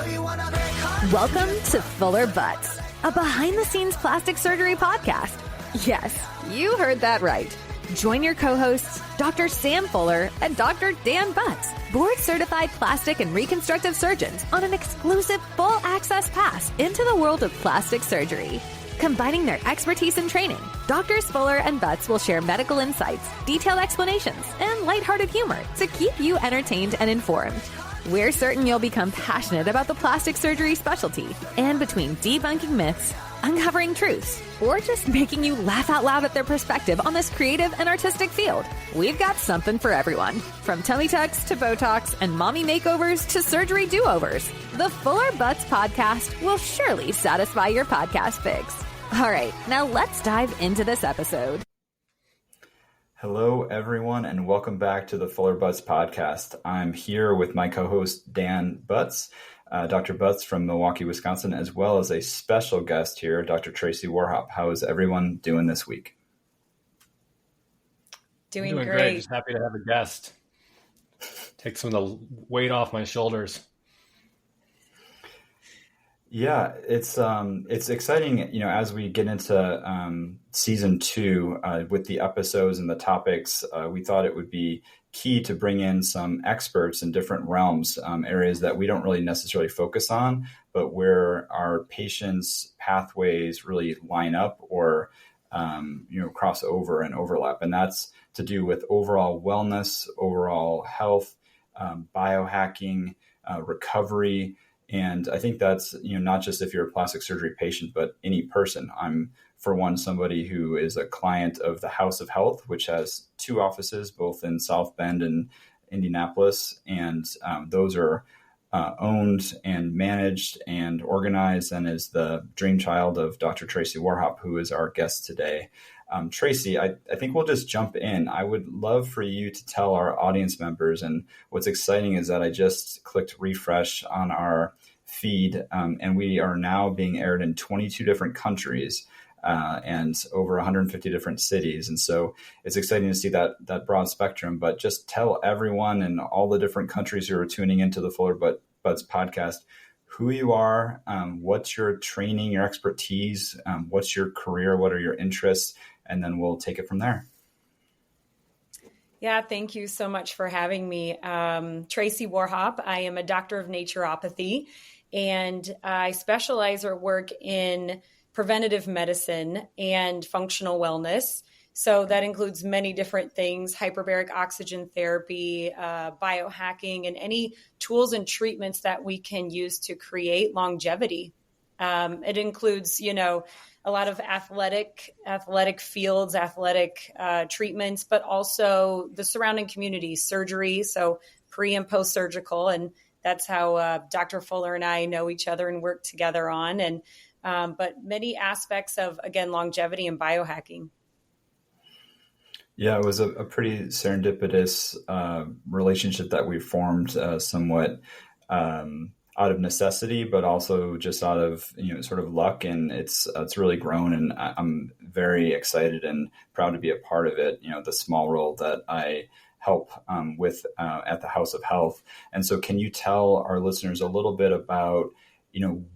Welcome to Fuller Butz, a behind-the-scenes plastic surgery podcast. Yes, you heard that right. Join your co-hosts, Dr. Sam Fuller and Dr. Dan Butz, board-certified plastic and reconstructive surgeons, on an exclusive full-access pass into the world of plastic surgery. Combining their expertise and training, Doctors Fuller and Butz will share medical insights, detailed explanations, and lighthearted humor to keep you entertained and informed. We're certain you'll become passionate about the plastic surgery specialty, and between debunking myths, uncovering truths, or just making you laugh out loud at their perspective on this creative and artistic field, we've got something for everyone. From tummy tucks to Botox and mommy makeovers to surgery do-overs, the Fuller Butz Podcast will surely satisfy your podcast fix. All right, now let's dive into this episode. Hello, everyone, and welcome back to the Fuller Butz Podcast. I'm here with my co-host, Dan Butz, Dr. Butz from Milwaukee, Wisconsin, as well as a special guest here, Dr. Tracy Warhop. How is everyone doing this week? Doing great. Just happy to have a guest. Take some of the weight off my shoulders. Yeah, it's exciting, as we get into season 2 with the episodes and the topics. We thought it would be key to bring in some experts in different realms, areas that we don't really necessarily focus on, but where our patients' pathways really line up or cross over and overlap, and that's to do with overall wellness, overall health, biohacking, recovery. And I think that's, not just if you're a plastic surgery patient, but any person. I'm, for one, somebody who is a client of the House of Health, which has 2 offices, both in South Bend and Indianapolis. And those are owned and managed and organized, and is the dream child of Dr. Tracy Warhop, who is our guest today. Tracy, I think we'll just jump in. I would love for you to tell our audience members, and what's exciting is that I just clicked refresh on our feed, and we are now being aired in 22 different countries and over 150 different cities. And so it's exciting to see that broad spectrum, but just tell everyone in all the different countries who are tuning into the Fuller Butz Podcast who you are, what's your training, your expertise, what's your career, what are your interests, and then we'll take it from there. Yeah, thank you so much for having me. Tracy Warhop. I am a doctor of naturopathy, and I specialize or work in preventative medicine and functional wellness. So that includes many different things: hyperbaric oxygen therapy, biohacking, and any tools and treatments that we can use to create longevity. It includes, a lot of athletic fields, athletic treatments, but also the surrounding community, surgery, so pre and post surgical, and that's how Dr. Fuller and I know each other and work together on. And but many aspects of, again, longevity and biohacking. Yeah, it was a pretty serendipitous relationship that we formed somewhat out of necessity, but also just out of, sort of luck. And it's really grown, and I'm very excited and proud to be a part of it, the small role that I help with at the House of Health. And so can you tell our listeners a little bit about,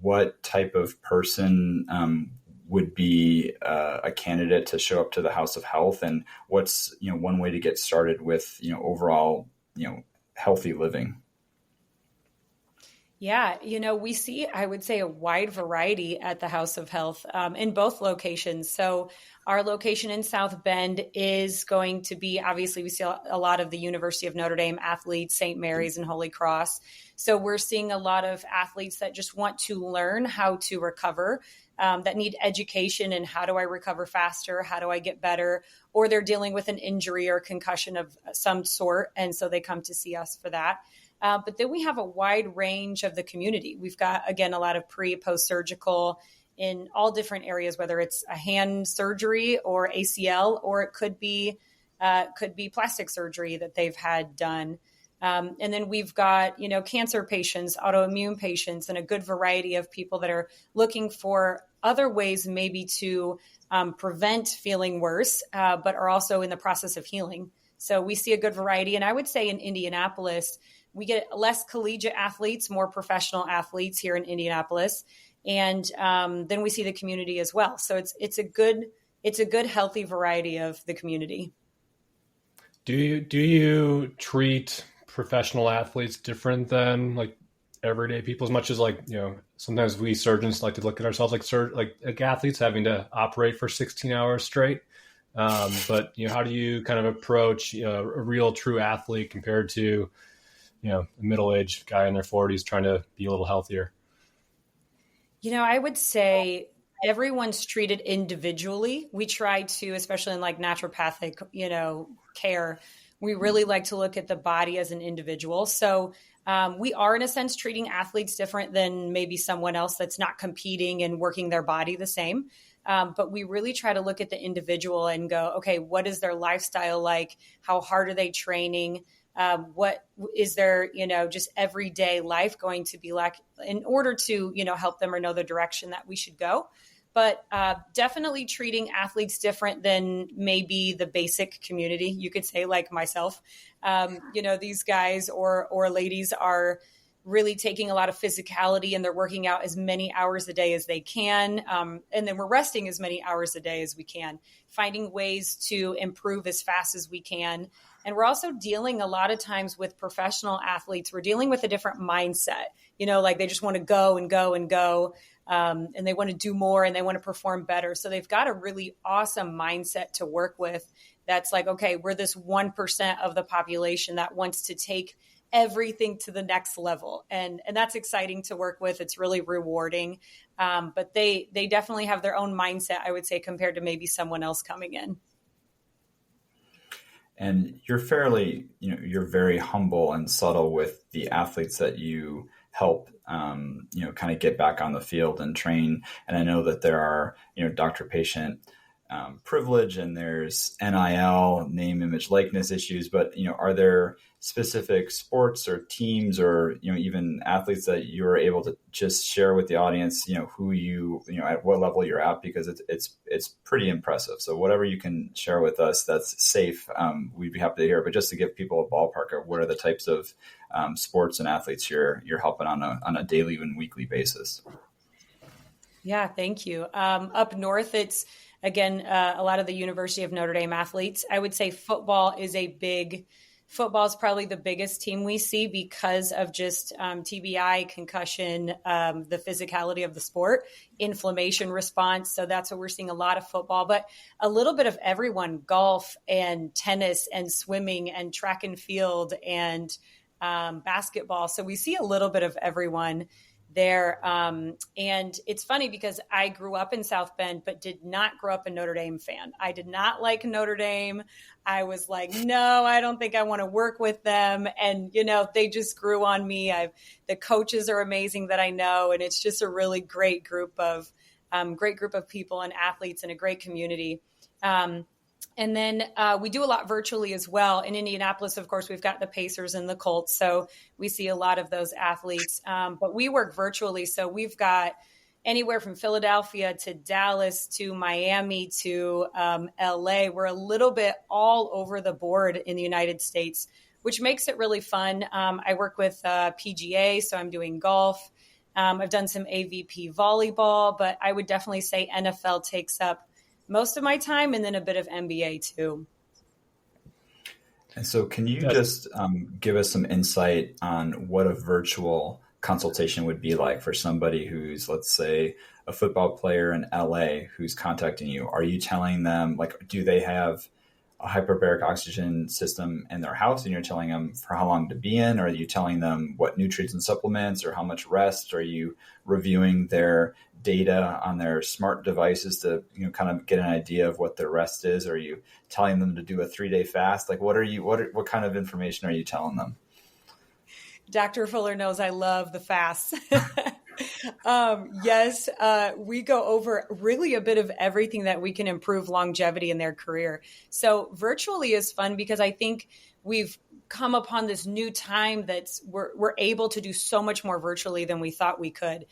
what type of person would be a candidate to show up to the House of Health, and what's, one way to get started with, overall, healthy living? Yeah, we see, I would say, a wide variety at the House of Health in both locations. So our location in South Bend is going to be, obviously, we see a lot of the University of Notre Dame athletes, St. Mary's and Holy Cross. So we're seeing a lot of athletes that just want to learn how to recover, that need education and how do I recover faster? How do I get better? Or they're dealing with an injury or concussion of some sort. And so they come to see us for that. But then we have a wide range of the community. We've got, again, a lot of pre, post-surgical in all different areas, whether it's a hand surgery or ACL, or it could be plastic surgery that they've had done. And then we've got, cancer patients, autoimmune patients, and a good variety of people that are looking for other ways maybe to prevent feeling worse, but are also in the process of healing. So we see a good variety. And I would say in Indianapolis, we get less collegiate athletes, more professional athletes here in Indianapolis. And then we see the community as well. So it's a good, healthy variety of the community. Do you treat professional athletes different than like everyday people, as much as like, sometimes we surgeons like to look at ourselves like athletes having to operate for 16 hours straight. But how do you kind of approach a real true athlete compared to, a middle-aged guy in their 40s trying to be a little healthier? I would say everyone's treated individually. We try to, especially in like naturopathic, care, we really like to look at the body as an individual. So we are, in a sense, treating athletes different than maybe someone else that's not competing and working their body the same. But we really try to look at the individual and go, okay, what is their lifestyle like? How hard are they training? What is their, just everyday life going to be like in order to, help them or know the direction that we should go? But definitely treating athletes different than maybe the basic community, you could say, like myself. These guys or ladies are really taking a lot of physicality, and they're working out as many hours a day as they can. And then we're resting as many hours a day as we can, finding ways to improve as fast as we can. And we're also dealing a lot of times with professional athletes. We're dealing with a different mindset, like they just want to go and go and go. And they want to do more and they want to perform better. So they've got a really awesome mindset to work with. That's like, okay, we're this 1% of the population that wants to take everything to the next level. And that's exciting to work with. It's really rewarding. But they definitely have their own mindset, I would say, compared to maybe someone else coming in. And you're you're very humble and subtle with the athletes that you help, kind of get back on the field and train. And I know that there are, doctor-patient privilege, and there's NIL, name, image, likeness issues. But, are there specific sports or teams or, even athletes that you're able to just share with the audience, who at what level you're at? Because it's pretty impressive. So whatever you can share with us that's safe, we'd be happy to hear. But just to give people a ballpark of what are the types of sports and athletes you're helping on a daily and weekly basis. Yeah, thank you. Up north, it's, again, a lot of the University of Notre Dame athletes. I would say football is probably the biggest team we see because of just TBI, concussion, the physicality of the sport, inflammation response. So that's what we're seeing, a lot of football, but a little bit of everyone: golf and tennis and swimming and track and field and basketball. So we see a little bit of everyone there. And it's funny because I grew up in South Bend, but did not grow up a Notre Dame fan. I did not like Notre Dame. I was like, no, I don't think I want to work with them. And, they just grew on me. The coaches are amazing that I know. And it's just a really great group of people and athletes and a great community. And then we do a lot virtually as well. In Indianapolis, of course, we've got the Pacers and the Colts. So we see a lot of those athletes. But we work virtually. So we've got anywhere from Philadelphia to Dallas to Miami to LA. We're a little bit all over the board in the United States, which makes it really fun. I work with PGA, so I'm doing golf. I've done some AVP volleyball, but I would definitely say NFL takes up most of my time, and then a bit of NBA too. And so can you just give us some insight on what a virtual consultation would be like for somebody who's, let's say, a football player in LA who's contacting you? Are you telling them, do they have a hyperbaric oxygen system in their house and you're telling them for how long to be in? Or are you telling them what nutrients and supplements or how much rest? Are you reviewing their data on their smart devices to kind of get an idea of what their rest is? Or are you telling them to do a 3-day fast? What kind of information are you telling them? Dr. Fuller knows I love the fasts. Yes, we go over really a bit of everything that we can improve longevity in their career. So virtually is fun because I think we've come upon this new time that's we're able to do so much more virtually than we thought we could.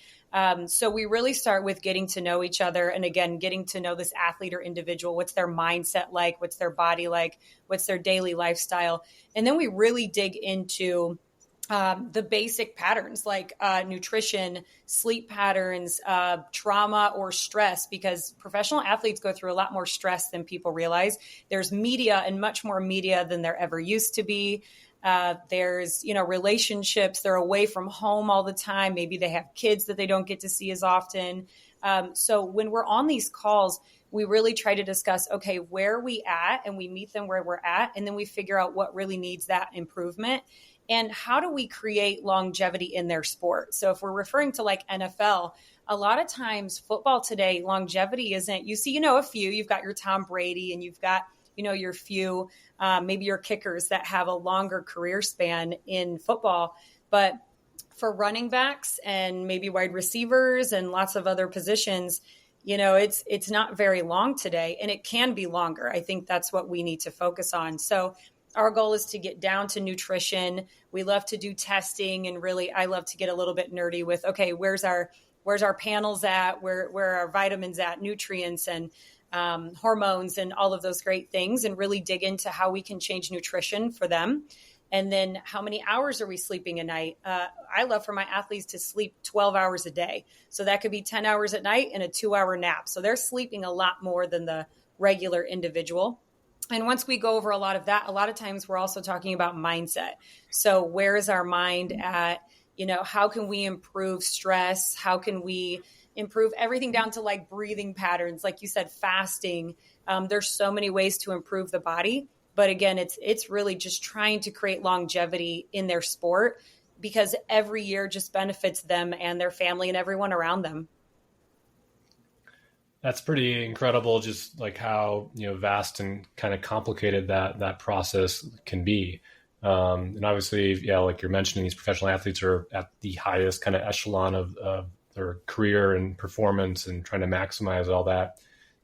So we really start with getting to know each other. And again, getting to know this athlete or individual. What's their mindset like? What's their body like? What's their daily lifestyle? And then we really dig into the basic patterns like nutrition, sleep patterns, trauma or stress, because professional athletes go through a lot more stress than people realize. There's media, and much more media than there ever used to be. There's, relationships. They're away from home all the time. Maybe they have kids that they don't get to see as often. So when we're on these calls, we really try to discuss, okay, where are we at? And we meet them where we're at. And then we figure out what really needs that improvement. And how do we create longevity in their sport? So if we're referring to like NFL, a lot of times football today, longevity isn't, you see, a few, you've got your Tom Brady and you've got, your few, maybe your kickers that have a longer career span in football. But for running backs and maybe wide receivers and lots of other positions, it's not very long today, and it can be longer. I think that's what we need to focus on. So our goal is to get down to nutrition. We love to do testing, and really, I love to get a little bit nerdy with, okay, where's our panels at? Where are our vitamins at, nutrients and hormones and all of those great things, and really dig into how we can change nutrition for them. And then how many hours are we sleeping a night? I love for my athletes to sleep 12 hours a day. So that could be 10 hours at night and a 2-hour nap. So they're sleeping a lot more than the regular individual. And once we go over a lot of that, a lot of times we're also talking about mindset. So where is our mind at? How can we improve stress? How can we improve everything down to like breathing patterns? Like you said, fasting. There's so many ways to improve the body. But again, it's really just trying to create longevity in their sport, because every year just benefits them and their family and everyone around them. That's pretty incredible, just like how, vast and kind of complicated that process can be. And obviously, like you're mentioning, these professional athletes are at the highest kind of echelon of their career and performance, and trying to maximize all that.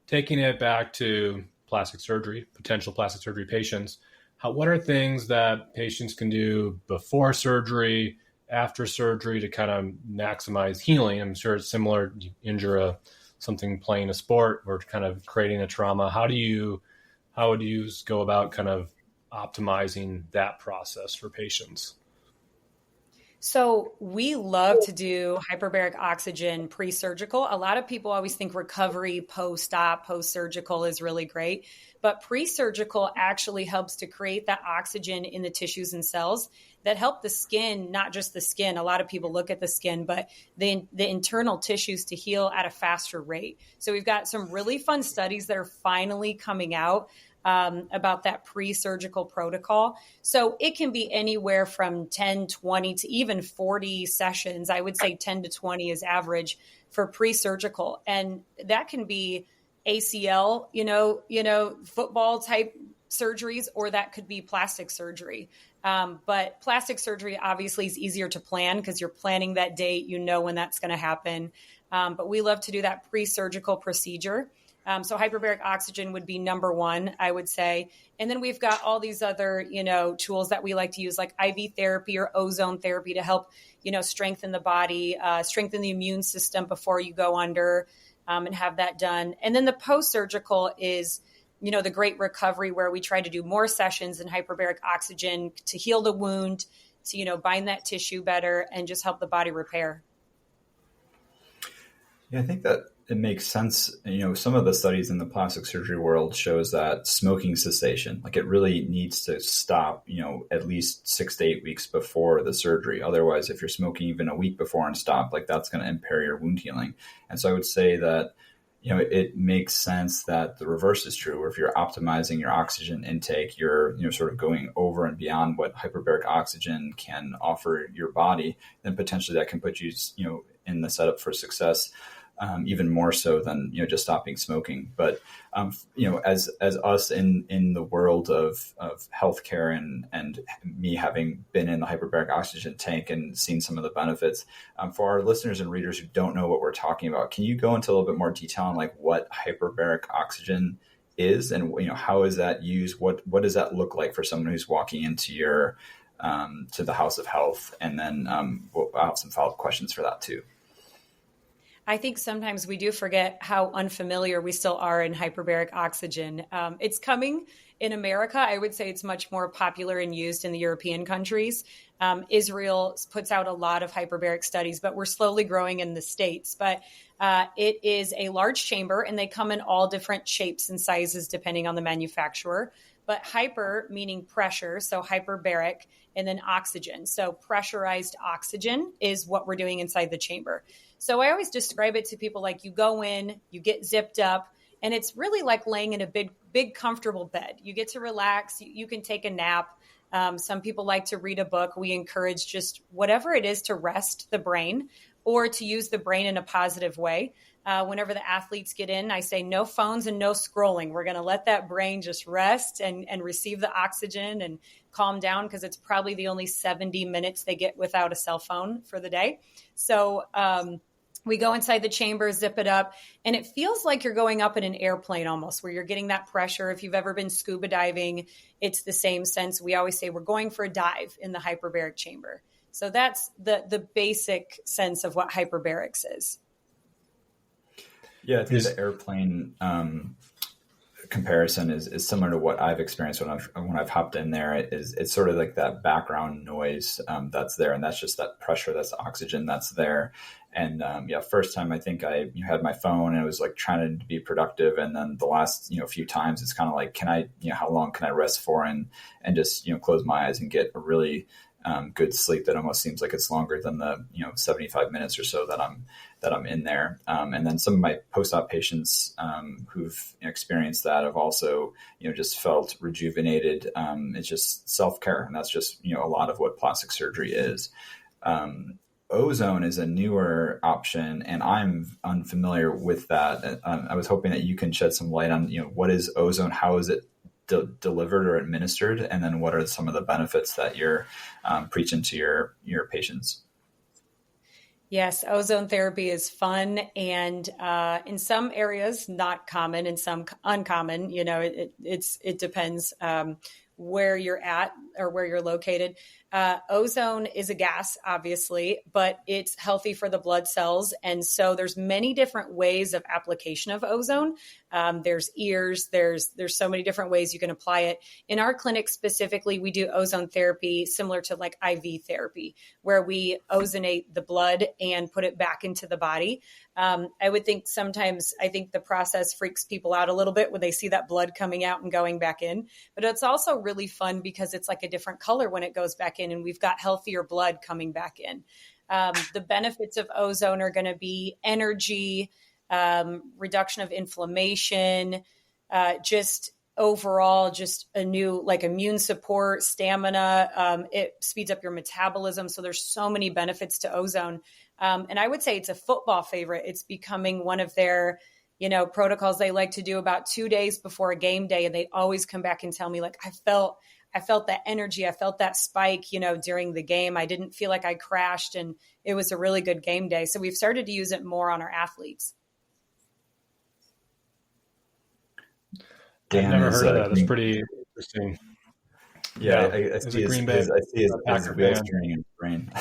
Taking it back to plastic surgery, potential plastic surgery patients, what are things that patients can do before surgery, after surgery, to kind of maximize healing? I'm sure it's similar. You injure something playing a sport or kind of creating a trauma. How would you go about kind of optimizing that process for patients? So we love to do hyperbaric oxygen pre-surgical. A lot of people always think recovery post-op, post-surgical is really great, but pre-surgical actually helps to create that oxygen in the tissues and cells that help the skin, not just the skin. A lot of people look at the skin, but the internal tissues to heal at a faster rate. So we've got some really fun studies that are finally coming out about that pre-surgical protocol. So it can be anywhere from 10, 20 to even 40 sessions. I would say 10 to 20 is average for pre-surgical. And that can be ACL, football type surgeries, or that could be plastic surgery. But plastic surgery obviously is easier to plan because you're planning that date, when that's going to happen. But we love to do that pre-surgical procedure. So hyperbaric oxygen would be number one, I would say. And then we've got all these other, tools that we like to use, like IV therapy or ozone therapy, to help, strengthen the body, strengthen the immune system before you go under, and have that done. And then the post-surgical is, the great recovery, where we try to do more sessions in hyperbaric oxygen to heal the wound, to, bind that tissue better and just help the body repair. Yeah, I think that it makes sense. Some of the studies in the plastic surgery world shows that smoking cessation, like it really needs to stop, at least 6 to 8 weeks before the surgery. Otherwise, if you're smoking even a week before and stop, like that's going to impair your wound healing. And so I would say that, it makes sense that the reverse is true, where if you're optimizing your oxygen intake, you're, sort of going over and beyond what hyperbaric oxygen can offer your body, then potentially that can put you, in the setup for success. Even more so than, just stopping smoking. But, as us in the world of healthcare and me having been in the hyperbaric oxygen tank and seen some of the benefits, for our listeners and readers who don't know what we're talking about, can you go into a little bit more detail on like what hyperbaric oxygen is and, how is that used? What does that look like for someone who's walking into your, to the House of Health? And then I'll have some follow-up questions for that too. I think sometimes we do forget how unfamiliar we still are in hyperbaric oxygen. It's coming In America, I would say it's much more popular and used in the European countries. Israel puts out a lot of hyperbaric studies, but we're slowly growing in the States. But it is a large chamber, and they come in all different shapes and sizes depending on the manufacturer. But hyper meaning pressure, so hyperbaric, and then oxygen. So pressurized oxygen is what we're doing inside the chamber. So I always describe it to people like you go in, you get zipped up, and it's really like laying in a big comfortable bed. You get to relax. You can take a nap. Some people like to read a book. We encourage just whatever it is to rest the brain or to use the brain in a positive way. Whenever the athletes get in, I say no phones and no scrolling. We're going to let that brain just rest and receive the oxygen and calm down, because it's probably the only 70 minutes they get without a cell phone for the day. So we go inside the chamber, zip it up, and it feels like you're going up in an airplane almost, where you're getting that pressure. If you've ever been scuba diving, it's the same sense. We always say we're going for a dive in the hyperbaric chamber. So that's the basic sense of what hyperbarics is. Yeah, I think the airplane comparison is similar to what I've experienced when I've hopped in there. It's sort of like that background noise that's there, and that's just that pressure, that's the oxygen that's there. And first time I think I had my phone and I was like trying to be productive, and then the last few times it's kind of like, can I how long can I rest for and just close my eyes and get a really good sleep that almost seems like it's longer than the 75 minutes or so that I'm in there. And then some of my post-op patients who've experienced that have also just felt rejuvenated. It's just self-care, and that's just a lot of what plastic surgery is. Ozone is a newer option, and I'm unfamiliar with that. I was hoping that you can shed some light on what is Ozone, how is it delivered or administered, and then what are some of the benefits that you're preaching to your patients? Yes, ozone therapy is fun, and in some areas not common, in some uncommon. It depends where you're at or where you're located. Ozone is a gas, obviously, but it's healthy for the blood cells. And so there's many different ways of application of ozone. There's ears, there's so many different ways you can apply it. In our clinic specifically, we do ozone therapy similar to like IV therapy, where we ozonate the blood and put it back into the body. I would think sometimes, I think the process freaks people out a little bit when they see that blood coming out and going back in, but it's also really fun because it's like a different color when it goes back in, and we've got healthier blood coming back in. The benefits of ozone are going to be energy, reduction of inflammation, just overall, just a new like immune support, stamina. It speeds up your metabolism. So there's so many benefits to ozone. And I would say it's a football favorite. It's becoming one of their, protocols they like to do about 2 days before a game day. And they always come back and tell me like, I felt that energy. I felt that spike, during the game. I didn't feel like I crashed, and it was a really good game day. So we've started to use it more on our athletes. I've never heard of that. That's pretty interesting. Yeah, I see his wheels turning in his brain.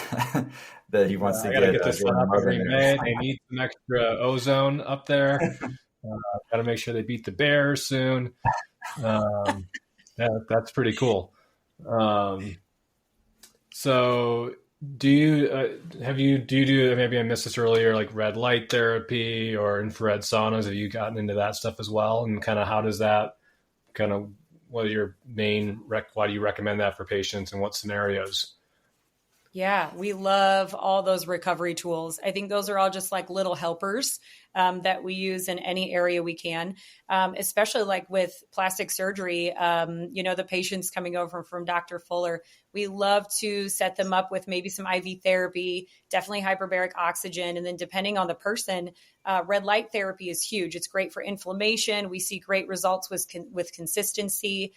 That he wants to get this one up to Green Bay. They need some extra ozone up there. Got to make sure they beat the Bears soon. That's pretty cool. So do you do, maybe I missed this earlier, like red light therapy or infrared saunas? Have you gotten into that stuff as well? And kind of how does that what are your main, why do you recommend that for patients, and what scenarios? Yeah, we love all those recovery tools. I think those are all just like little helpers that we use in any area we can, especially like with plastic surgery. The patients coming over from Dr. Fuller, we love to set them up with maybe some IV therapy, definitely hyperbaric oxygen. And then depending on the person, red light therapy is huge. It's great for inflammation. We see great results with consistency.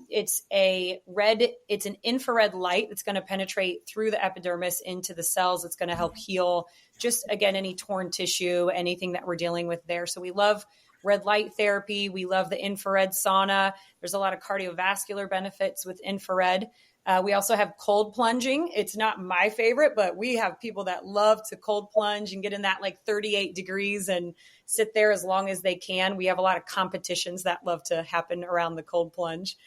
It's an infrared light that's going to penetrate through the epidermis into the cells. It's going to help heal just, again, any torn tissue, anything that we're dealing with there. So we love red light therapy. We love the infrared sauna. There's a lot of cardiovascular benefits with infrared. We also have cold plunging. It's not my favorite, but we have people that love to cold plunge and get in that like 38 degrees and sit there as long as they can. We have a lot of competitions that love to happen around the cold plunge.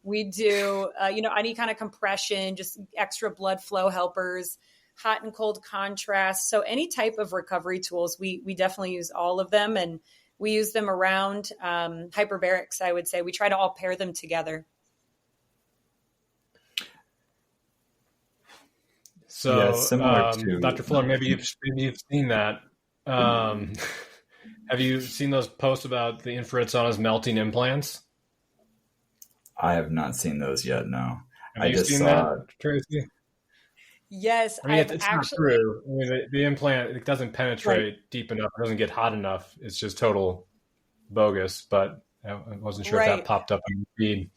We do, any kind of compression, just extra blood flow helpers, hot and cold contrast. So any type of recovery tools, we definitely use all of them. And we use them around hyperbarics, I would say. We try to all pair them together. So, yeah, similar to Dr. Fuller, maybe you've seen that. Have you seen those posts about the infrared saunas melting implants? I have not seen those yet. No, Have you seen that, Tracy? Yes, I mean, it's not true. I mean, the implant, it doesn't penetrate deep enough. It doesn't get hot enough. It's just total bogus. But I wasn't sure if that popped up on your feed.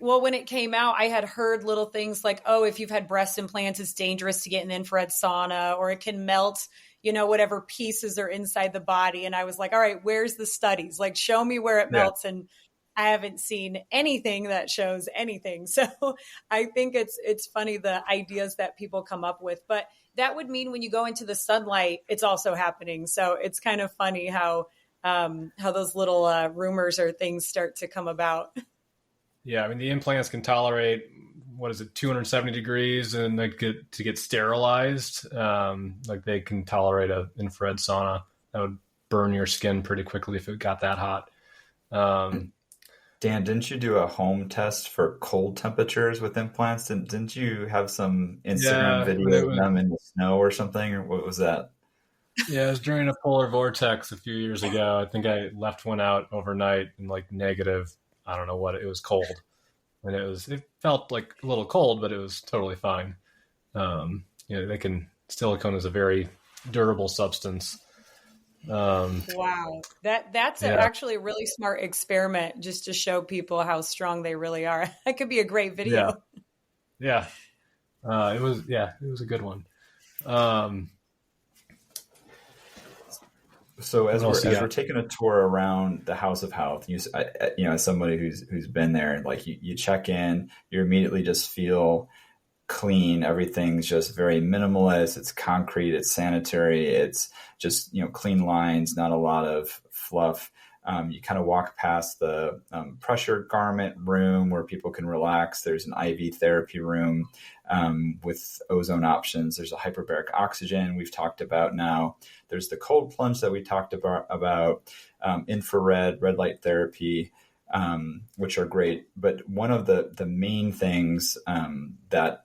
Well, when it came out, I had heard little things like, oh, if you've had breast implants, it's dangerous to get an infrared sauna, or it can melt, whatever pieces are inside the body. And I was like, all right, where's the studies? Like, show me where it melts. And I haven't seen anything that shows anything. So I think it's funny, the ideas that people come up with, but that would mean when you go into the sunlight, it's also happening. So it's kind of funny how those little rumors or things start to come about. Yeah, I mean, the implants can tolerate, 270 degrees, and they get sterilized. Like they can tolerate an infrared sauna. That would burn your skin pretty quickly if it got that hot. Dan, didn't you do a home test for cold temperatures with implants? Didn't you have some Instagram video of them in the snow or something? Or what was that? Yeah, it was during a polar vortex a few years ago. I think I left one out overnight in like negative, I don't know what, it was cold. And it felt like a little cold, but it was totally fine. Silicone is a very durable substance. Wow. That's actually a really smart experiment, just to show people how strong they really are. That could be a great video. Yeah. It was a good one. So as we're taking a tour around the House of Health, as somebody who's been there, like you check in, you immediately just feel clean. Everything's just very minimalist. It's concrete. It's sanitary. It's just clean lines, not a lot of fluff. You kind of walk past the pressure garment room where people can relax. There's an IV therapy room with ozone options. There's a hyperbaric oxygen we've talked about now. There's the cold plunge that we talked about infrared, red light therapy, which are great. But one of the main things that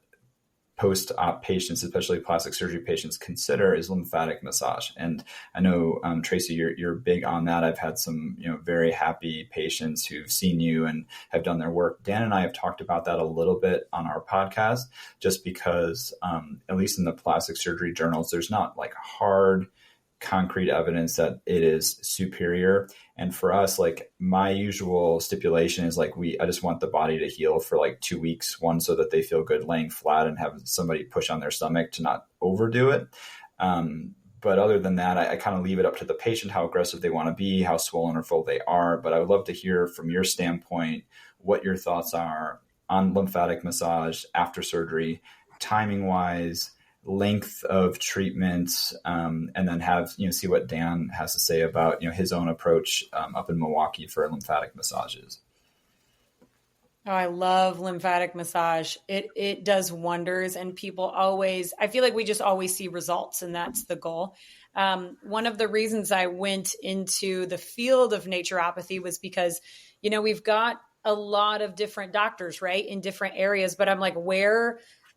post-op patients, especially plastic surgery patients, consider is lymphatic massage. And I know, Tracy, you're big on that. I've had some, very happy patients who've seen you and have done their work. Dan and I have talked about that a little bit on our podcast, just because, at least in the plastic surgery journals, there's not like hard concrete evidence that it is superior. And for us, like my usual stipulation is like, I just want the body to heal for like 2 weeks, one, so that they feel good laying flat and have somebody push on their stomach to not overdo it. But other than that, I kind of leave it up to the patient, how aggressive they want to be, how swollen or full they are. But I would love to hear from your standpoint, what your thoughts are on lymphatic massage after surgery, timing wise, length of treatment, and then see what Dan has to say about his own approach up in Milwaukee for lymphatic massages. Oh, I love lymphatic massage. It does wonders, and I feel like we just always see results, and that's the goal. One of the reasons I went into the field of naturopathy was because, we've got a lot of different doctors, right, in different areas, but I'm like,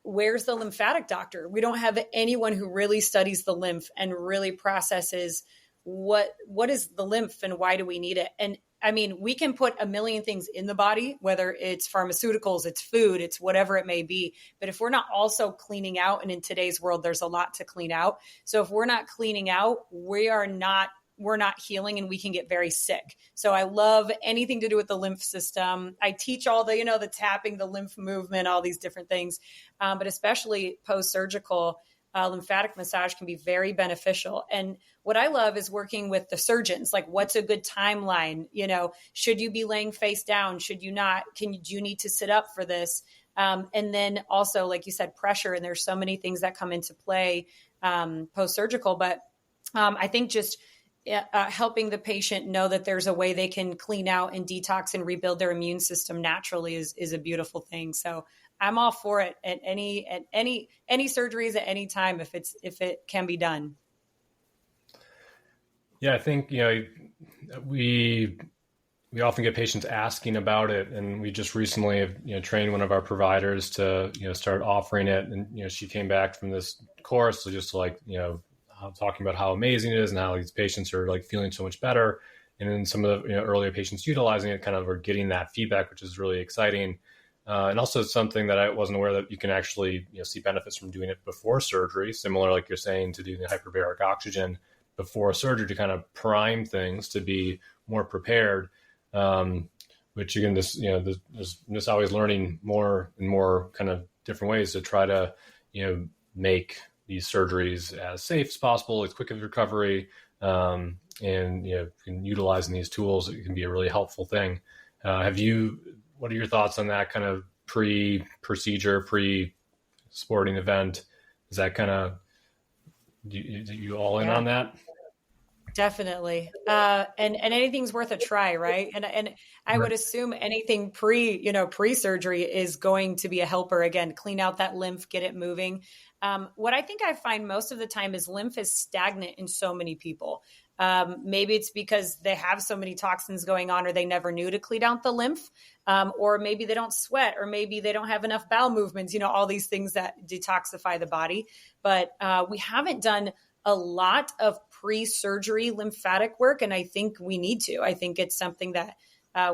where's the lymphatic doctor? We don't have anyone who really studies the lymph and really processes what is the lymph and why do we need it? And I mean, we can put a million things in the body, whether it's pharmaceuticals, it's food, it's whatever it may be. But if we're not also cleaning out, and in today's world, there's a lot to clean out. So if we're not cleaning out, we're not healing, and we can get very sick. So I love anything to do with the lymph system. I teach all the, the tapping, the lymph movement, all these different things. But especially post-surgical, lymphatic massage can be very beneficial. And what I love is working with the surgeons, like what's a good timeline? Should you be laying face down? Should you not? Do you need to sit up for this? And then also, like you said, pressure, and there's so many things that come into play post-surgical, but I think just helping the patient know that there's a way they can clean out and detox and rebuild their immune system naturally is a beautiful thing. So I'm all for it at any surgeries at any time if it can be done. Yeah, I think, we often get patients asking about it, and we just recently have, trained one of our providers to, start offering it. And, she came back from this course just talking about how amazing it is and how these patients are like feeling so much better. And then some of the earlier patients utilizing it kind of are getting that feedback, which is really exciting. And also something that I wasn't aware that you can actually see benefits from doing it before surgery, similar, like you're saying, to doing the hyperbaric oxygen before surgery to kind of prime things to be more prepared. Which again, this always learning more and more kind of different ways to try to make these surgeries as safe as possible, as quick as recovery, and utilizing these tools, it can be a really helpful thing. What are your thoughts on that kind of pre-procedure, pre-sporting event? Is that kind of, you all in on that? Definitely. And anything's worth a try, right? And I would assume anything pre-surgery is going to be a helper. Again, clean out that lymph, get it moving. What I think I find most of the time is lymph is stagnant in so many people. Maybe it's because they have so many toxins going on, or they never knew to clean out the lymph, or maybe they don't sweat, or maybe they don't have enough bowel movements, all these things that detoxify the body. But we haven't done a lot of pre-surgery lymphatic work, and I think we need to. I think it's something that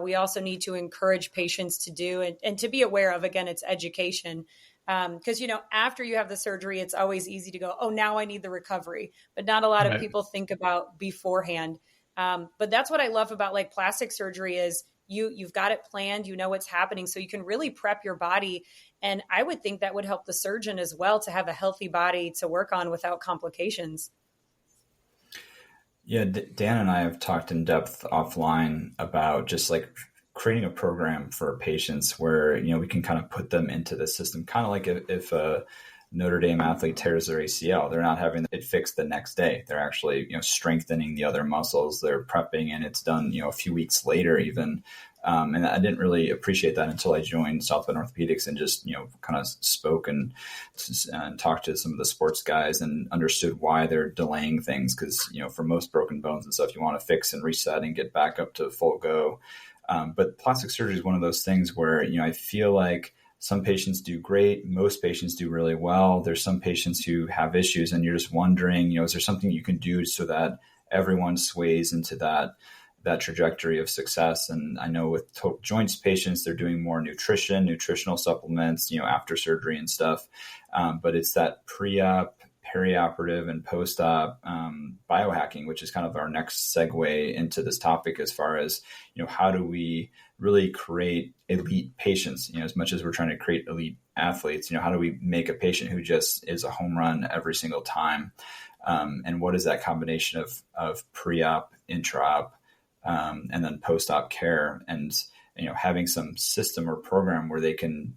we also need to encourage patients to do and to be aware of. Again, it's education. Because, after you have the surgery, it's always easy to go, oh, now I need the recovery. But not a lot of people think about beforehand. But that's what I love about like plastic surgery is you've got it planned, what's happening. So you can really prep your body. And I would think that would help the surgeon as well to have a healthy body to work on without complications. Yeah, Dan and I have talked in depth offline about just like creating a program for patients where, we can kind of put them into the system, kind of like if a Notre Dame athlete tears their ACL, they're not having it fixed the next day. They're actually, strengthening the other muscles. They're prepping, and it's done, a few weeks later even. And I didn't really appreciate that until I joined Southwest Orthopedics and just, kind of spoke and talked to some of the sports guys and understood why they're delaying things. Because, for most broken bones and stuff, you want to fix and reset and get back up to full go. But plastic surgery is one of those things where, I feel like some patients do great. Most patients do really well. There's some patients who have issues, and you're just wondering, is there something you can do so that everyone sways into that trajectory of success? And I know with total joints patients, they're doing more nutritional supplements, after surgery and stuff. But it's that pre-op, perioperative, and post-op biohacking, which is kind of our next segue into this topic as far as, how do we really create elite patients, as much as we're trying to create elite athletes, how do we make a patient who just is a home run every single time? And what is that combination of pre-op, intra-op, and then post-op care, and having some system or program where they can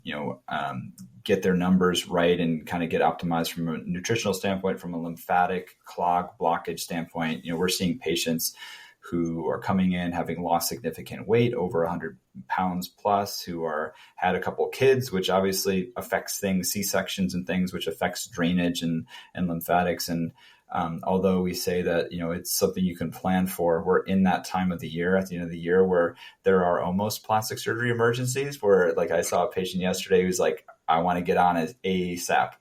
get their numbers right and kind of get optimized from a nutritional standpoint, from a lymphatic clog blockage standpoint. We're seeing patients who are coming in having lost significant weight, over 100 pounds plus, who had a couple kids, which obviously affects things, C-sections and things, which affects drainage and lymphatics. And although we say that, it's something you can plan for, we're in that time of the year, at the end of the year, where there are almost plastic surgery emergencies where, like, I saw a patient yesterday who's like, I want to get on as ASAP,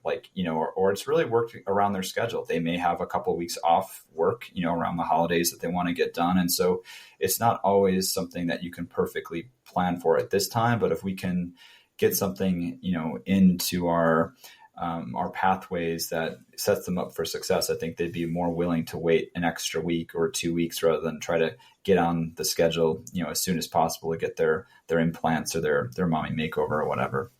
or it's really worked around their schedule. They may have a couple of weeks off work, around the holidays that they want to get done. And so it's not always something that you can perfectly plan for at this time. But if we can get something, into our pathways that sets them up for success, I think they'd be more willing to wait an extra week or 2 weeks rather than try to get on the schedule, as soon as possible to get their implants or their mommy makeover or whatever.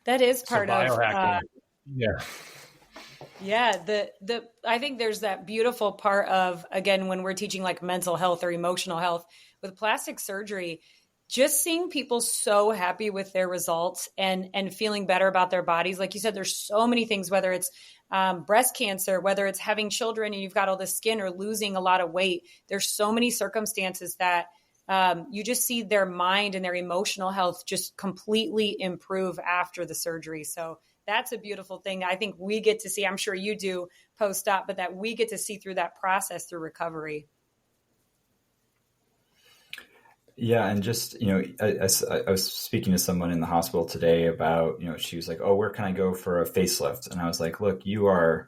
That is part of biohacking. Yeah. I think there's that beautiful part of, again, when we're teaching like mental health or emotional health with plastic surgery, just seeing people so happy with their results and feeling better about their bodies. Like you said, there's so many things, whether it's breast cancer, whether it's having children and you've got all this skin, or losing a lot of weight. There's so many circumstances that you just see their mind and their emotional health just completely improve after the surgery. So that's a beautiful thing. I think we get to see, I'm sure you do post-op, but that we get to see through that process through recovery. Yeah. And just, I was speaking to someone in the hospital today about, she was like, oh, where can I go for a facelift? And I was like, look, you are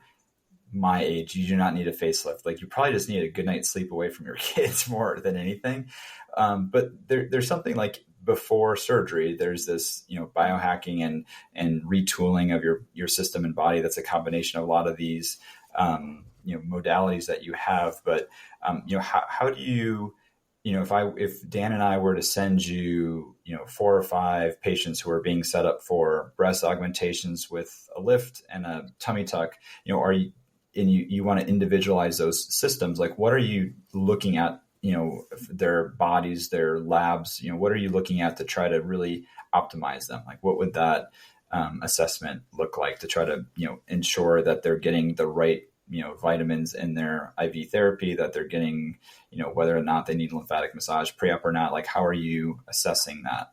my age. You do not need a facelift. Like, you probably just need a good night's sleep away from your kids more than anything. But there's something like before surgery, there's this, biohacking and retooling of your system and body. That's a combination of a lot of these, modalities that you have. But, how do you, if Dan and I were to send you, 4 or 5 patients who are being set up for breast augmentations with a lift and a tummy tuck, you want to individualize those systems, like what are you looking at, their bodies, their labs, what are you looking at to try to really optimize them? Like, what would that assessment look like to try to, ensure that they're getting the right vitamins in their IV therapy, that they're getting, whether or not they need lymphatic massage pre-op or not? Like, how are you assessing that?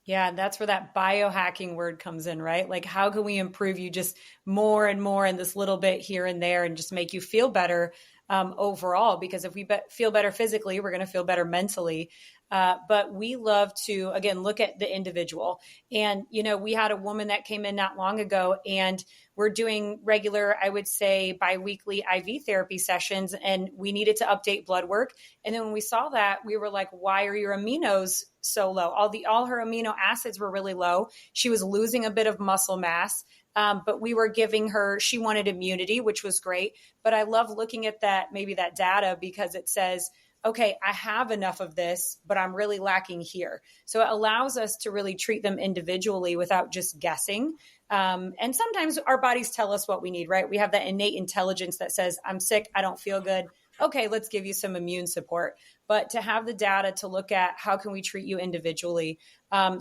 Yeah, that's where that biohacking word comes in, right? Like, how can we improve you just more and more in this little bit here and there and just make you feel better overall? Because if we feel better physically, we're going to feel better mentally. But we love to, again, look at the individual. And, we had a woman that came in not long ago, and we're doing regular, I would say, biweekly IV therapy sessions, and we needed to update blood work. And then when we saw that, we were like, why are your aminos so low? All her amino acids were really low. She was losing a bit of muscle mass. But we were giving her, she wanted immunity, which was great. But I love looking at maybe that data, because it says, okay, I have enough of this, but I'm really lacking here. So it allows us to really treat them individually without just guessing. And sometimes our bodies tell us what we need, right? We have that innate intelligence that says, I'm sick, I don't feel good. Okay, let's give you some immune support. But to have the data to look at how can we treat you individually.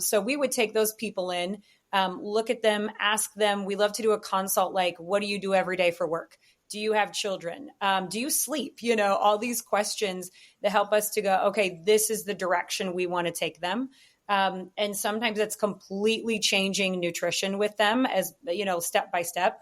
So we would take those people in, look at them, ask them. We love to do a consult, like, what do you do every day for work? Do you have children? Do you sleep? All these questions that help us to go, okay, this is the direction we want to take them. And sometimes it's completely changing nutrition with them, as step by step.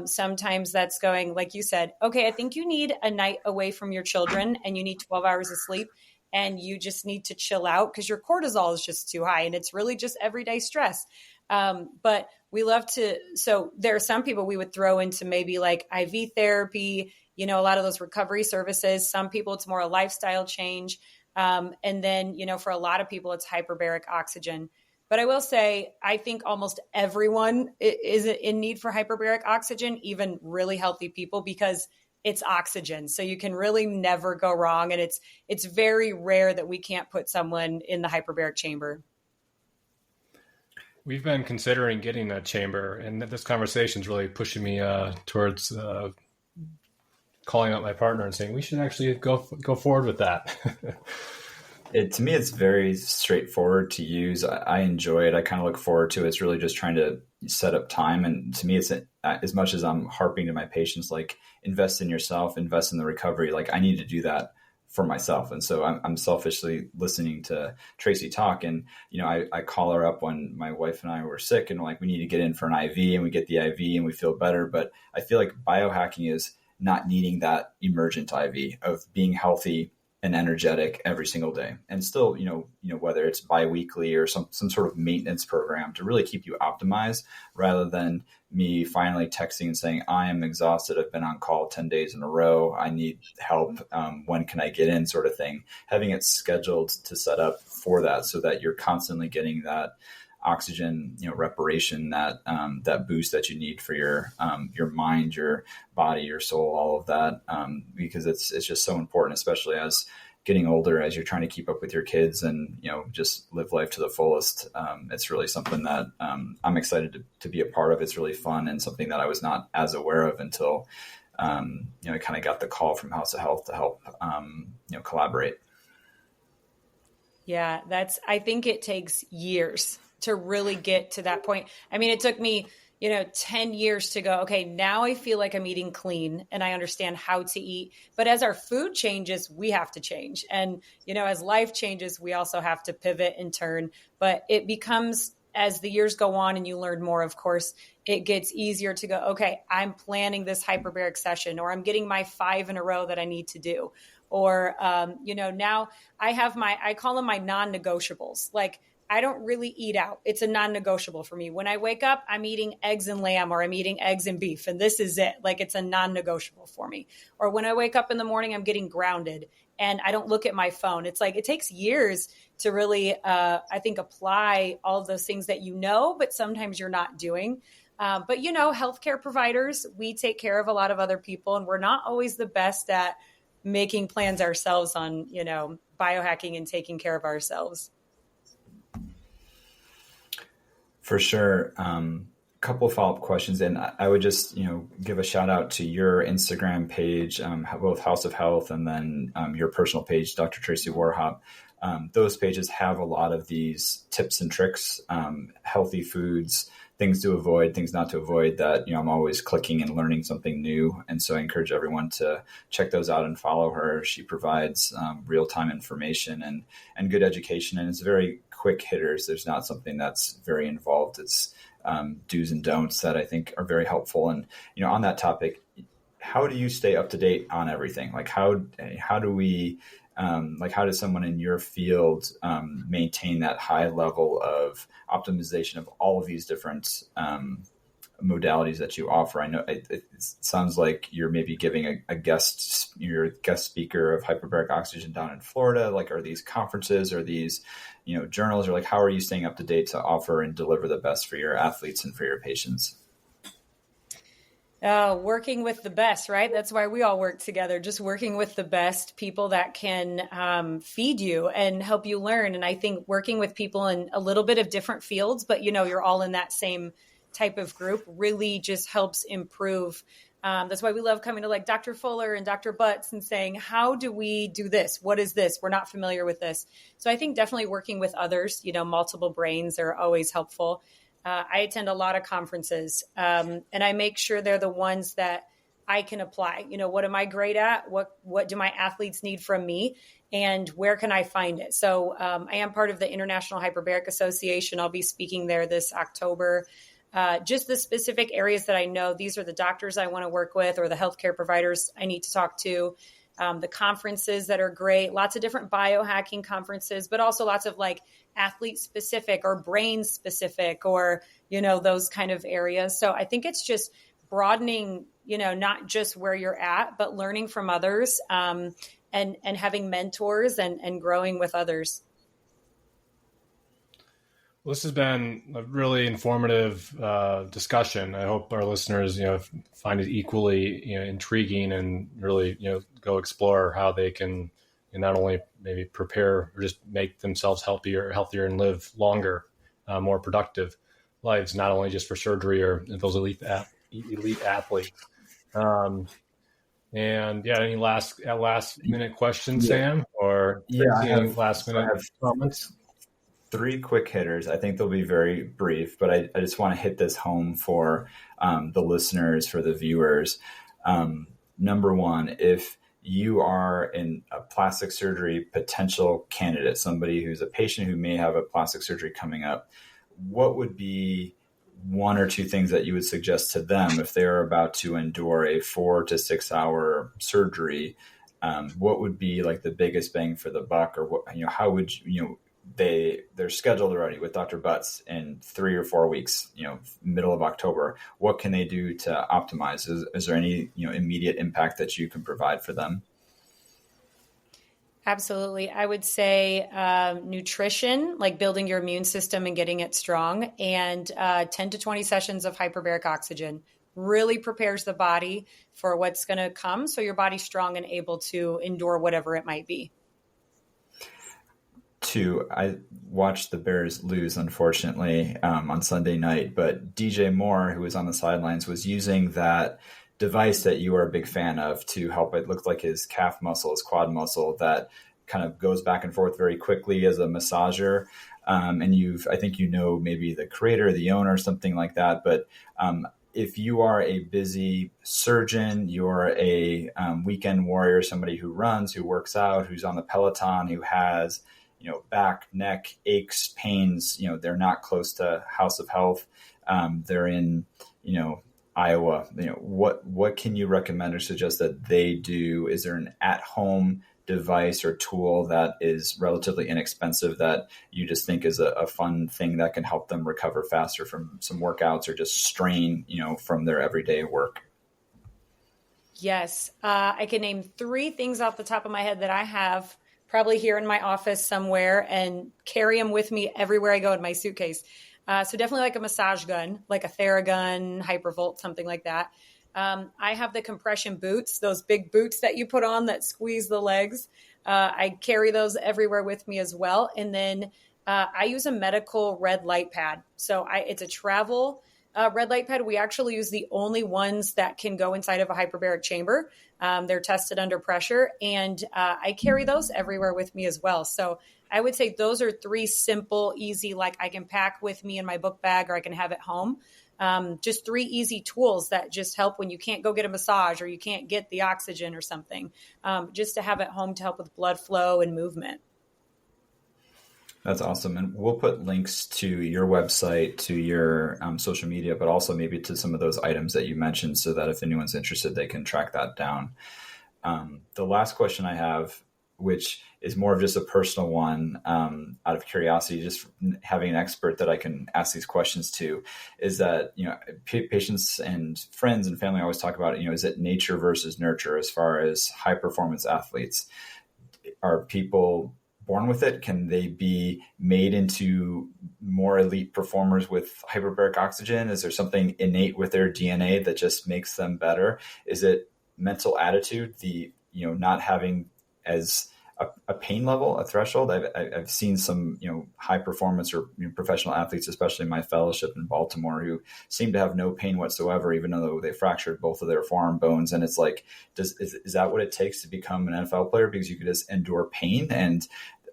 Sometimes that's going, like you said, okay, I think you need a night away from your children and you need 12 hours of sleep, and you just need to chill out because your cortisol is just too high, and it's really just everyday stress. But we love to, so there are some people we would throw into maybe like IV therapy, a lot of those recovery services. Some people, it's more a lifestyle change. And then, for a lot of people, it's hyperbaric oxygen. But I will say, I think almost everyone is in need for hyperbaric oxygen, even really healthy people, because it's oxygen. So you can really never go wrong. And it's very rare that we can't put someone in the hyperbaric chamber. We've been considering getting that chamber, and this conversation is really pushing me towards calling out my partner and saying we should actually go forward with that. To me, it's very straightforward to use. I enjoy it. I kind of look forward to it. It's really just trying to set up time. And to me, it's as much as I'm harping to my patients, like, invest in yourself, invest in the recovery. Like, I need to do that for myself. And so I'm selfishly listening to Tracy talk. And, I call her up when my wife and I were sick, and like, we need to get in for an IV, and we get the IV and we feel better. But I feel like biohacking is not needing that emergent IV of being healthy and energetic every single day. And still, whether it's biweekly or some sort of maintenance program to really keep you optimized, rather than me finally texting and saying, I am exhausted. I've been on call 10 days in a row. I need help. When can I get in, sort of thing? Having it scheduled to set up for that, so that you're constantly getting that oxygen, reparation, that boost that you need for your mind, your body, your soul, all of that, because it's just so important, especially as getting older, as you're trying to keep up with your kids and, just live life to the fullest. It's really something that I'm excited to be a part of. It's really fun, and something that I was not as aware of until, I kind of got the call from House of Health to help, collaborate. Yeah, I think it takes years to really get to that point. I mean, it took me, 10 years to go, okay, now I feel like I'm eating clean and I understand how to eat. But as our food changes, we have to change. And, as life changes, we also have to pivot and turn. But it becomes, as the years go on and you learn more, of course, it gets easier to go, okay, I'm planning this hyperbaric session, or I'm getting my 5 in a row that I need to do. Or, now I have I call them my non-negotiables. Like, I don't really eat out. It's a non-negotiable for me. When I wake up, I'm eating eggs and lamb, or I'm eating eggs and beef, and this is it. Like, it's a non-negotiable for me. Or when I wake up in the morning, I'm getting grounded and I don't look at my phone. It's like, it takes years to really, I think, apply all of those things that but sometimes you're not doing. But, healthcare providers, we take care of a lot of other people, and we're not always the best at making plans ourselves on, biohacking and taking care of ourselves. For sure. Couple follow-up questions. And I would just, give a shout out to your Instagram page, both House of Health, and then your personal page, Dr. Tracy Warhop. Those pages have a lot of these tips and tricks, healthy foods, things to avoid, things not to avoid, that, I'm always clicking and learning something new. And so I encourage everyone to check those out and follow her. She provides real-time information and good education. And it's very quick hitters. There's not something that's very involved. It's do's and don'ts that I think are very helpful. And, on that topic, how do you stay up to date on everything? Like, how do we, how does someone in your field maintain that high level of optimization of all of these different modalities that you offer? I know it sounds like you're maybe giving you're a guest speaker of hyperbaric oxygen down in Florida. Like, are these conferences, or these, journals, or like, how are you staying up to date to offer and deliver the best for your athletes and for your patients? Working with the best, right? That's why we all work together, just working with the best people that can feed you and help you learn. And I think working with people in a little bit of different fields, but, you're all in that same type of group, really just helps improve. That's why we love coming to like Dr. Fuller and Dr. Butz and saying, how do we do this? What is this? We're not familiar with this. So I think definitely working with others, multiple brains are always helpful. I attend a lot of conferences, and I make sure they're the ones that I can apply. What am I great at? What do my athletes need from me? And where can I find it? So I am part of the International Hyperbaric Association. I'll be speaking there this October. Just the specific areas that I know, these are the doctors I want to work with, or the healthcare providers I need to talk to. The conferences that are great, lots of different biohacking conferences, but also lots of like athlete specific or brain specific, or, those kind of areas. So I think it's just broadening, not just where you're at, but learning from others, and having mentors and growing with others. Well, this has been a really informative discussion. I hope our listeners, find it equally, intriguing, and really, go explore how they can not only maybe prepare or just make themselves healthier, and live longer, more productive lives, not only just for surgery or those elite athletes. And yeah, any last minute questions, Sam, or any last minute comments? 3 quick hitters. I think they'll be very brief, but I just want to hit this home for the listeners, for the viewers. Number 1, if you are a plastic surgery potential candidate, somebody who's a patient who may have a plastic surgery coming up, what would be 1 or 2 things that you would suggest to them if they're about to endure a 4 to 6 hour surgery? What would be like the biggest bang for the buck, or what, how would they're scheduled already with Dr. Butz in 3 or 4 weeks, middle of October. What can they do to optimize? Is there any, immediate impact that you can provide for them? Absolutely. I would say nutrition, like building your immune system and getting it strong, and 10 to 20 sessions of hyperbaric oxygen really prepares the body for what's going to come. So your body's strong and able to endure whatever it might be. 2, I watched the Bears lose, unfortunately, on Sunday night, but DJ Moore, who was on the sidelines, was using that device that you are a big fan of to help. It looked like his calf muscle, his quad muscle, that kind of goes back and forth very quickly as a massager. And I think maybe the creator, the owner, something like that. But if you are a busy surgeon, you're a weekend warrior, somebody who runs, who works out, who's on the Peloton, who has, back, neck, aches, pains, they're not close to House of Health. They're in, Iowa. What can you recommend or suggest that they do? Is there an at-home device or tool that is relatively inexpensive that you just think is a fun thing that can help them recover faster from some workouts or just strain, from their everyday work? Yes. I can name 3 things off the top of my head that I have probably here in my office somewhere and carry them with me everywhere I go in my suitcase. So definitely like a massage gun, like a Theragun, Hypervolt, something like that. I have the compression boots, those big boots that you put on that squeeze the legs. I carry those everywhere with me as well. And then I use a medical red light pad. So it's a travel red light pad. We actually use the only ones that can go inside of a hyperbaric chamber. They're tested under pressure, and I carry those everywhere with me as well. So I would say those are 3 simple, easy, like I can pack with me in my book bag or I can have at home. Just 3 easy tools that just help when you can't go get a massage or you can't get the oxygen or something, just to have at home to help with blood flow and movement. That's awesome. And we'll put links to your website, to your social media, but also maybe to some of those items that you mentioned so that if anyone's interested, they can track that down. The last question I have, which is more of just a personal one, out of curiosity, just having an expert that I can ask these questions to, is that, patients and friends and family always talk about, is it nature versus nurture as far as high performance athletes? Are people born with it? Can they be made into more elite performers with hyperbaric oxygen? Is there something innate with their DNA that just makes them better? Is it mental attitude, not having as a pain level, a threshold? I've seen some, high performance or professional athletes, especially in my fellowship in Baltimore, who seem to have no pain whatsoever, even though they fractured both of their forearm bones. And it's like, is that what it takes to become an NFL player? Because you could just endure pain and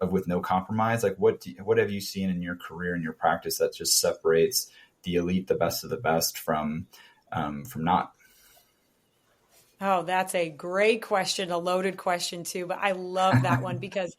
with no compromise. Like what have you seen in your career and your practice that just separates the elite, the best of the best from not? Oh, that's a great question, a loaded question too. But I love that one because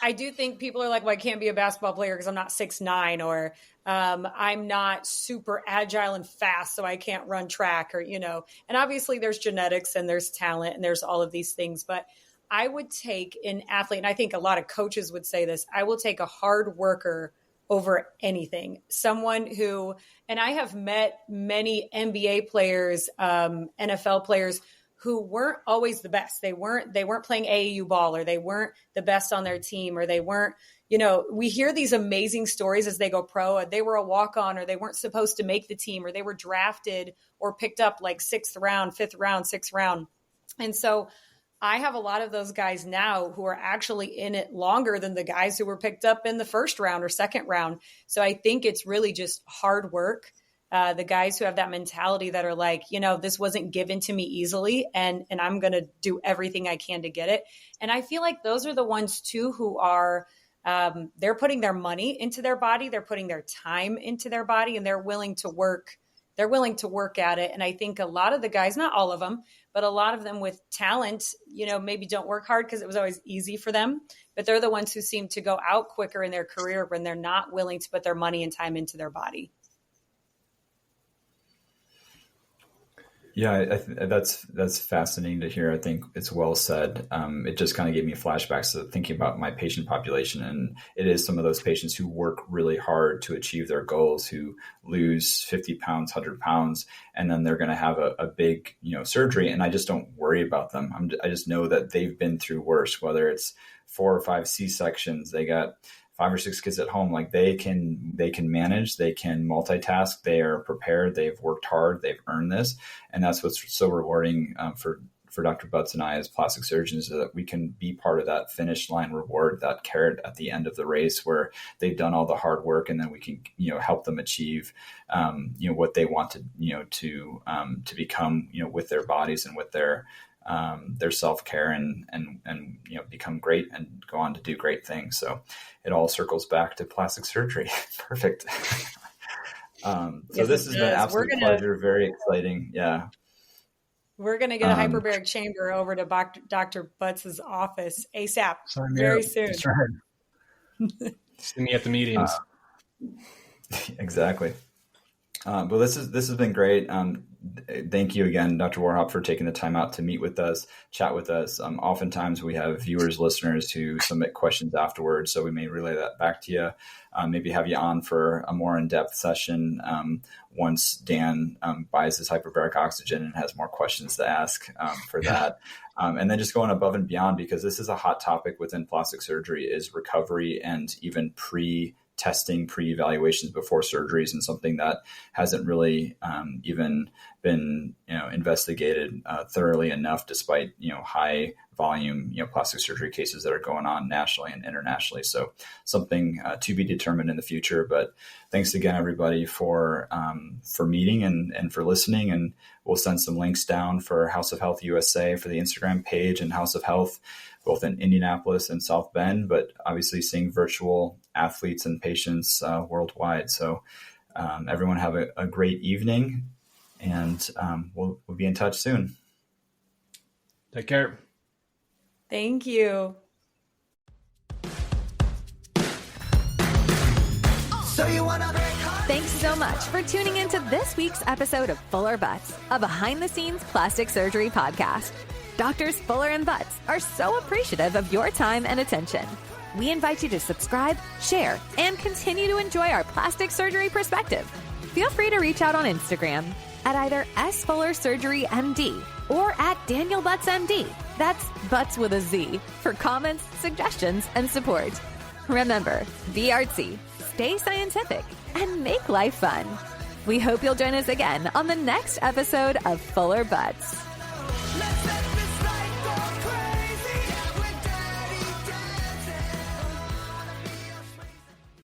I do think people are like, well, I can't be a basketball player because I'm not 6'9", or I'm not super agile and fast, so I can't run track, or, and obviously there's genetics and there's talent and there's all of these things. But I would take an athlete, and I think a lot of coaches would say this, I will take a hard worker over anything. Someone who, and I have met many NBA players, NFL players who weren't always the best. They weren't playing AAU ball, or they weren't the best on their team, or they weren't, we hear these amazing stories as they go pro. They were a walk-on, or they weren't supposed to make the team, or they were drafted or picked up like 6th round, 5th round, 6th round. And so I have a lot of those guys now who are actually in it longer than the guys who were picked up in the 1st round or 2nd round. So I think it's really just hard work. The guys who have that mentality that are like, this wasn't given to me easily, and I'm going to do everything I can to get it. And I feel like those are the ones too who are, they're putting their money into their body, they're putting their time into their body, and they're willing to work at it. And I think a lot of the guys, not all of them, but a lot of them with talent, maybe don't work hard because it was always easy for them, but they're the ones who seem to go out quicker in their career when they're not willing to put their money and time into their body. Yeah, that's fascinating to hear. I think it's well said. It just kind of gave me flashbacks to thinking about my patient population. And it is some of those patients who work really hard to achieve their goals, who lose 50 pounds, 100 pounds, and then they're going to have a big, surgery. And I just don't worry about them. I just know that they've been through worse, whether it's 4 or 5 C-sections, they got 5 or 6 kids at home. Like they can manage, they can multitask, they are prepared, they've worked hard, they've earned this. And that's what's so rewarding for Dr. Butz and I as plastic surgeons, is that we can be part of that finish line reward, that carrot at the end of the race where they've done all the hard work, and then we can, help them achieve, what they want to, to become, with their bodies and with their their self-care and become great and go on to do great things. So it all circles back to plastic surgery. Perfect. So yes, this has been an absolute pleasure. Very exciting. Yeah. We're going to get a hyperbaric chamber over to Dr. Butz's office ASAP very soon. That's right. See me at the meetings. Exactly. Well, this has been great. Thank you again, Dr. Warhop, for taking the time out to meet with us, chat with us. Oftentimes we have viewers, listeners who submit questions afterwards, so we may relay that back to you. Maybe have you on for a more in-depth session once Dan buys his hyperbaric oxygen and has more questions to ask for that. And then just going above and beyond, because this is a hot topic within plastic surgery, is recovery and even pre-testing, pre-evaluations before surgeries, and something that hasn't really even been investigated thoroughly enough, despite high volume plastic surgery cases that are going on nationally and internationally. So something to be determined in the future. But thanks again, everybody, for meeting and for listening. And we'll send some links down for House of Health USA for the Instagram page, and House of Health both in Indianapolis and South Bend, but obviously seeing virtual athletes and patients worldwide. So everyone have a great evening, and we'll be in touch soon. Take care. Thank you. Thanks so much for tuning into this week's episode of Fuller Butz, a behind-the-scenes plastic surgery podcast. Doctors Fuller and Butz are so appreciative of your time and attention. We invite you to subscribe, share, and continue to enjoy our plastic surgery perspective. Feel free to reach out on Instagram at either @SFullerSurgeryMD or @DanielButzMD. That's Butz with a Z, for comments, suggestions, and support. Remember, be artsy, stay scientific, and make life fun. We hope you'll join us again on the next episode of Fuller Butz.